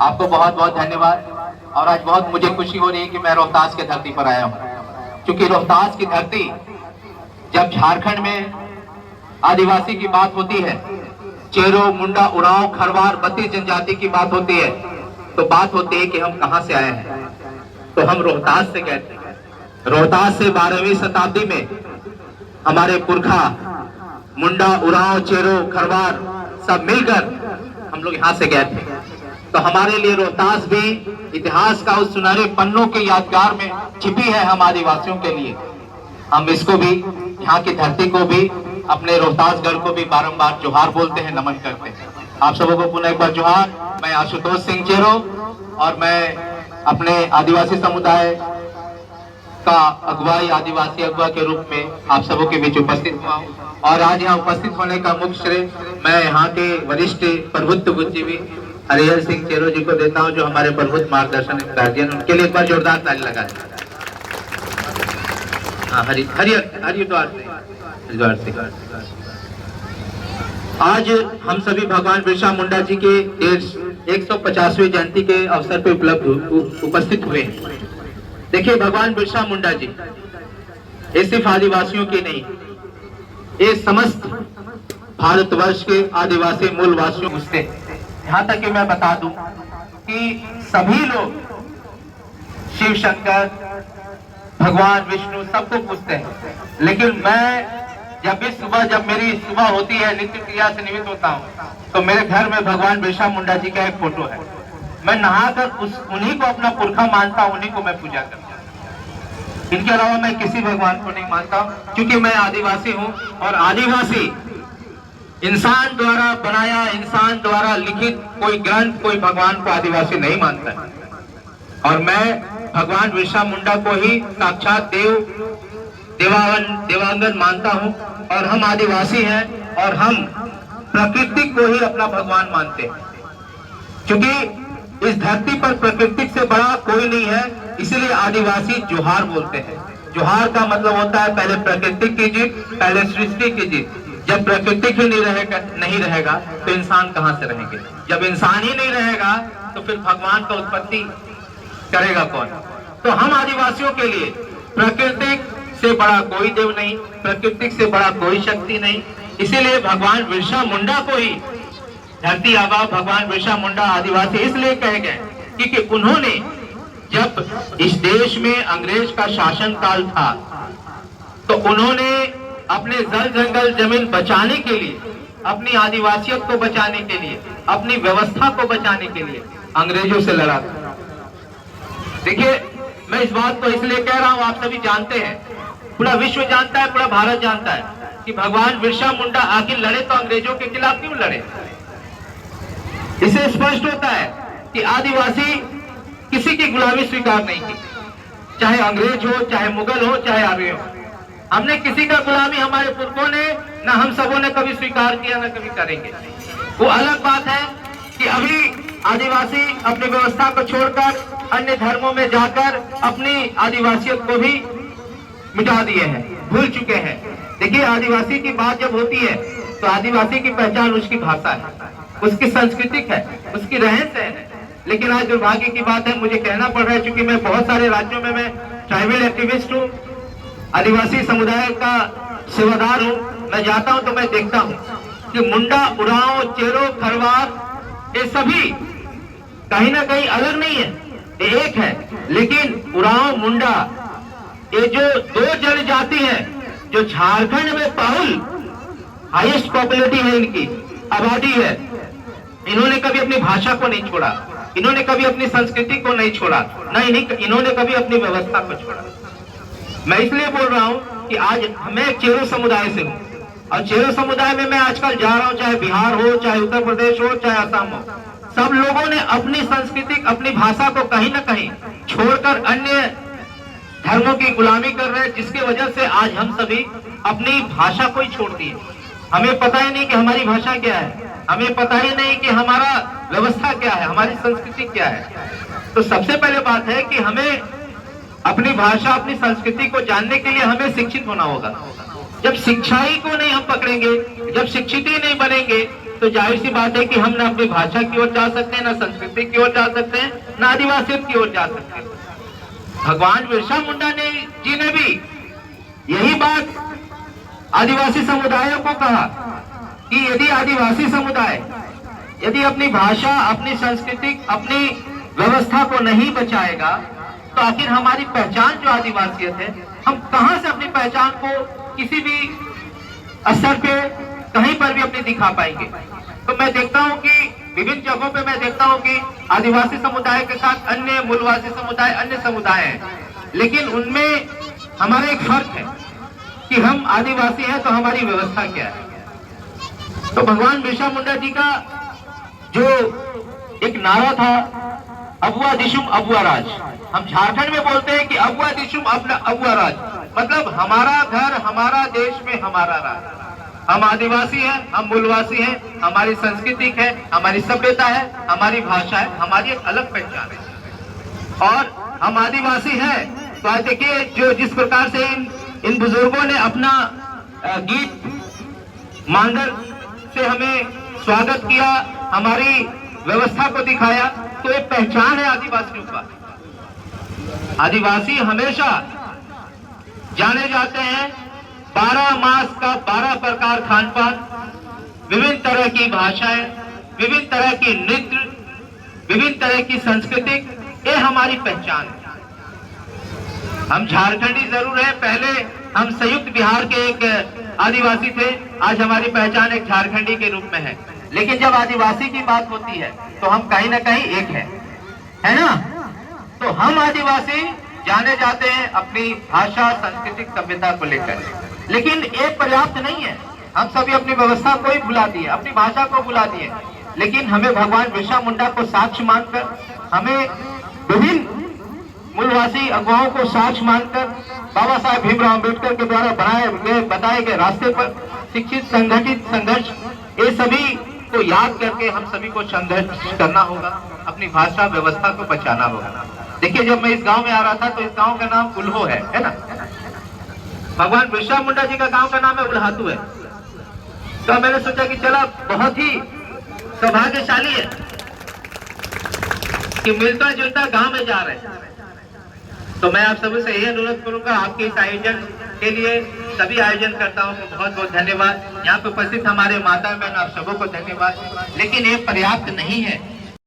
आपको बहुत बहुत धन्यवाद। और आज बहुत मुझे खुशी हो रही है कि मैं रोहतास की धरती पर आया हूँ, क्योंकि रोहतास की धरती, जब झारखंड में आदिवासी की बात होती है, चेरो, मुंडा, उरांव, खरवार, बत्ती जनजाति की बात होती है, तो बात होती है कि हम कहां से आए हैं। तो हम रोहतास से गए थे। रोहतास से 12वीं शताब्दी में हमारे पुरखा मुंडा, उरांव, चेरो, खरवार सब मिलकर हम लोग यहाँ से गए थे। तो हमारे लिए रोहतास भी इतिहास का उस सुनहरे पन्नों के यादगार में छिपी है। हम आदिवासियों के लिए हम इसको भी, यहाँ की धरती को भी, अपने रोहतासगढ़ को भी बारंबार जोहार बोलते हैं, नमन करते हैं। आप सबों को पुनः एक बार जोहार। मैं आशुतोष सिंह चेरो और मैं अपने आदिवासी समुदाय का अगुवाई, आदिवासी अगुवा के रूप में आप सबों के बीच उपस्थित हुआ हूँ। और आज यहाँ उपस्थित होने का मुख्य श्रेय मैं यहाँ के वरिष्ठ प्रभुत्व बुद्धिजीवी हरिहर सिंह चेरो जी को देता हूँ, जो हमारे प्रभुत्व मार्गदर्शन गार्जियन। उनके लिए एक बार जोरदार ताली लगा दें। आज हम सभी भगवान बिरसा मुंडा जी के 150वीं जयंती के अवसर पर उपस्थित हुए हैं। देखिए, भगवान बिरसा मुंडा जी ये सिर्फ आदिवासियों के नहीं, ये समस्त भारतवर्ष के आदिवासी मूलवासियों पूछते हैं। यहाँ तक कि मैं बता दूं कि सभी लोग शिव शंकर, भगवान विष्णु सबको पूछते हैं, लेकिन मैं जब मेरी सुबह होती है, नित्य क्रिया से निमित्त होता हूँ, तो मेरे घर में भगवान बिरसा मुंडा जी का एक फोटो है। मैं नहाकर उन्हीं को अपना पुरखा मानता हूँ, उन्हीं को मैं पूजा करता हूँ। इनके अलावा मैं किसी भगवान को नहीं मानता, क्योंकि मैं आदिवासी हूँ और आदिवासी इंसान द्वारा बनाया, इंसान द्वारा लिखित कोई ग्रंथ, कोई भगवान को आदिवासी नहीं मानता है। और मैं भगवान बिरसा मुंडा को ही साक्षात देवांगन मानता हूँ। और हम आदिवासी हैं और हम प्रकृति को ही अपना भगवान मानते हैं, क्योंकि इस धरती पर प्रकृति से बड़ा कोई नहीं है। इसीलिए आदिवासी जोहार बोलते हैं। जोहार का मतलब होता है पहले प्रकृति की जीत, पहले सृष्टि की जीत। जब प्रकृति ही नहीं रहेगा तो इंसान कहां से रहेंगे। जब इंसान ही नहीं रहेगा तो फिर भगवान का उत्पत्ति करेगा कौन। तो हम आदिवासियों के लिए प्रकृति से बड़ा कोई देव नहीं, प्रकृति से बड़ा कोई शक्ति नहीं। इसीलिए भगवान बिरसा मुंडा को ही धरती आबा भगवान बिरसा मुंडा आदिवासी इसलिए कहे गए क्योंकि उन्होंने, जब इस देश में अंग्रेज का शासन काल था, तो उन्होंने अपने जल जंगल जमीन बचाने के लिए, अपनी आदिवासियत को बचाने के लिए, अपनी व्यवस्था को बचाने के लिए अंग्रेजों से लड़ा था। देखिए, मैं इस बात को इसलिए कह रहा हूं, आप सभी जानते हैं, पूरा विश्व जानता है, पूरा भारत जानता है कि भगवान बिरसा मुंडा आखिर लड़े तो अंग्रेजों के खिलाफ क्यों लड़े। इसे स्पष्ट होता है कि आदिवासी किसी की गुलामी स्वीकार नहीं की, चाहे अंग्रेज हो, चाहे मुगल हो, चाहे आर्य हो। हमने किसी का गुलामी, हमारे पुरखों ने, ना हम सबों ने कभी स्वीकार किया, ना कभी करेंगे। वो अलग बात है कि अभी आदिवासी अपनी व्यवस्था को छोड़कर अन्य धर्मों में जाकर अपनी आदिवासियत को भी मिटा दिए हैं, भूल चुके हैं। देखिए, आदिवासी की बात जब होती है तो आदिवासी की पहचान उसकी भाषा है, उसकी सांस्कृतिक है, उसकी रहन सहन है। लेकिन आज दुर्भाग्य की बात है, मुझे कहना पड़ रहा है, क्योंकि मैं बहुत सारे राज्यों में मैं ट्राइबल एक्टिविस्ट हूँ, आदिवासी समुदाय का सेवादार हूँ। मैं जाता हूँ तो मैं देखता हूँ कि मुंडा, उरांव, चेरो, खरवार ये सभी कहीं ना कहीं अलग नहीं है, ये एक है। लेकिन उरांव, मुंडा ये जो दो जनजाति है, जो झारखंड में हाईएस्ट पॉपुलेटी है, इनकी आबादी है, इन्होंने कभी अपनी भाषा को नहीं छोड़ा, इन्होंने कभी अपनी संस्कृति को नहीं छोड़ा, नहीं इन्होंने कभी अपनी व्यवस्था को छोड़ा। मैं इसलिए बोल रहा हूँ कि आज मैं चेरो समुदाय से हूँ, और चेरो समुदाय में मैं आजकल जा रहा हूँ, चाहे बिहार हो, चाहे उत्तर प्रदेश हो, चाहे असम हो, सब लोगों ने अपनी संस्कृति, अपनी भाषा को कहीं ना कहीं छोड़कर अन्य धर्मों की गुलामी कर रहे हैं, जिसकी वजह से आज हम सभी अपनी भाषा को ही छोड़ दिए। हमें पता ही नहीं कि हमारी भाषा क्या है, हमें पता ही नहीं कि हमारा व्यवस्था क्या है, हमारी संस्कृति क्या है। तो सबसे पहले बात है कि हमें अपनी भाषा, अपनी संस्कृति को जानने के लिए हमें शिक्षित होना होगा। जब शिक्षा ही को नहीं हम पकड़ेंगे, जब शिक्षित ही नहीं बनेंगे, तो जाहिर सी बात है कि हम ना अपनी भाषा की ओर जा सकते हैं, ना संस्कृति की ओर जा सकते हैं, ना आदिवासियत की ओर जा सकते हैं। भगवान बिरसा मुंडा जी ने भी यही बात आदिवासी समुदायों को कहा कि यदि आदिवासी समुदाय यदि अपनी भाषा, अपनी संस्कृति, अपनी व्यवस्था को नहीं बचाएगा तो आखिर हमारी पहचान जो आदिवासियत है, हम कहां से अपनी पहचान को किसी भी स्तर पे कहीं पर भी अपनी दिखा पाएंगे। तो मैं देखता हूं कि विभिन्न जगहों पे मैं देखता हूं कि आदिवासी समुदाय के साथ अन्य मूलवासी समुदाय, अन्य समुदाय हैं, लेकिन उनमें हमारा एक फर्क है कि हम आदिवासी हैं तो हमारी व्यवस्था क्या है। तो भगवान बिरसा मुंडा जी का जो एक नारा था, अबुआ दिशुम अबुआ राज, हम झारखंड में बोलते हैं कि अबुआ दिशुम अबुआ राज, मतलब हमारा घर, हमारा देश में हमारा राज। हम आदिवासी हैं, हम मूलवासी हैं, हमारी संस्कृति है, हमारी सभ्यता है, हमारी भाषा है, हमारी एक अलग पहचान है। और हम आदिवासी हैं तो आज देखिए जो जिस प्रकार से इन बुजुर्गों ने अपना गीत मांगर से हमें स्वागत किया, हमारी व्यवस्था को दिखाया, तो एक पहचान है आदिवासियों का। आदिवासी हमेशा जाने जाते हैं 12 मास का 12 प्रकार खान पान, विभिन्न तरह की भाषाएं, विभिन्न तरह की नृत्य, विभिन्न तरह की संस्कृति, ये हमारी पहचान है। हम झारखंडी जरूर है, पहले हम संयुक्त बिहार के एक आदिवासी थे, आज हमारी पहचान एक झारखंडी के रूप में है, लेकिन जब आदिवासी की बात होती है तो हम कहीं ना कहीं एक है ना। तो हम आदिवासी जाने जाते हैं अपनी भाषा, सांस्कृतिक सभ्यता को लेकर, लेकिन ये पर्याप्त नहीं है। हम सभी अपनी व्यवस्था को ही भुला दिए, अपनी भाषा को भुला दिए, लेकिन हमें भगवान बिरसा मुंडा को साक्ष्य मानकर, हमें विभिन्न मूलवासी अगुवाओं को साक्ष्य मानकर, बाबा साहेब भीमराव अम्बेडकर के द्वारा बताए गए रास्ते पर शिक्षित, संगठित, संघर्ष, ये सभी को याद करके हम सभी को संघर्ष करना होगा, अपनी भाषा व्यवस्था को बचाना होगा। देखिए जब मैं इस गांव में आ रहा था तो इस गांव का नाम उल्हो है ना। भगवान बिरसा मुंडा जी का गांव का नाम है उल्हातू है। तो मैंने सोचा कि चला बहुत ही सौभाग्यशाली है कि मिलता जुलता गांव में जा रहे हैं। तो मैं आप सभी से यही अनुरोध करूंगा, आपके इस आयोजन के लिए सभी आयोजन करताओं को बहुत बहुत धन्यवाद। यहाँ पे उपस्थित हमारे माता बहन आप सबों को धन्यवाद। लेकिन ये पर्याप्त नहीं है।